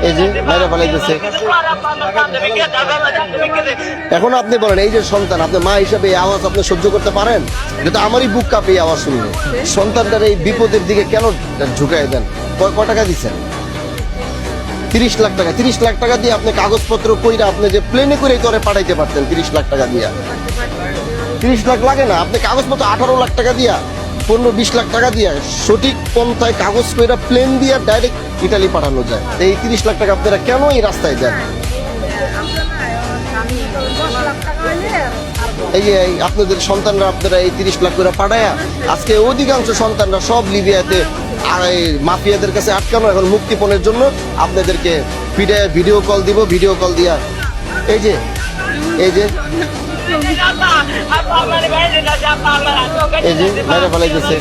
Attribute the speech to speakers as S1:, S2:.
S1: এই যে মেরে ফেলাইতেছে। এখন আপনি বলেন, এই যে সন্তান, আপনি মা হিসাবে এই আওয়াজ আপনি সহ্য করতে পারেন? যেটা আমারই বুক কাঁপে এই আওয়াজ শুনলে। সন্তানটার এই বিপদের দিকে কেন ঝুঁকাই দেন? কয় টাকা দিচ্ছেন? 30 লাখ টাকা। 30 লাখ টাকা দিয়ে আপনি কাগজপত্র কইরা আপনি যে প্লেনে করে তোরে পাঠাইতে পারতেন 30 লাখ টাকা দিয়া। 30 লাখ লাগে না, আপনি কাগজপত্র 18 লাখ টাকা দিয়া, 15-20 লাখ টাকা দিয়া সঠিক পন্থায় কাগজ কইরা প্লেন দিয়া ডাইরেক্ট ইটালি পাঠানো যায়। এই 30 লাখ টাকা আপনারা কেন এই রাস্তায় দেন? এই যে আপনাদের সন্তানরা আপনারা এই 30 লাখ করে পাঠায়া আজকে অধিকাংশ সন্তানরা সব লিবিয়াতে মাফিয়াদের কাছে আটকানো। এখন মুক্তিপণের জন্য আপনাদেরকে ভিডিও কল দিব, ভিডিও কল দিয়া এই যে এই যে মেরে ফেলাইতেছে।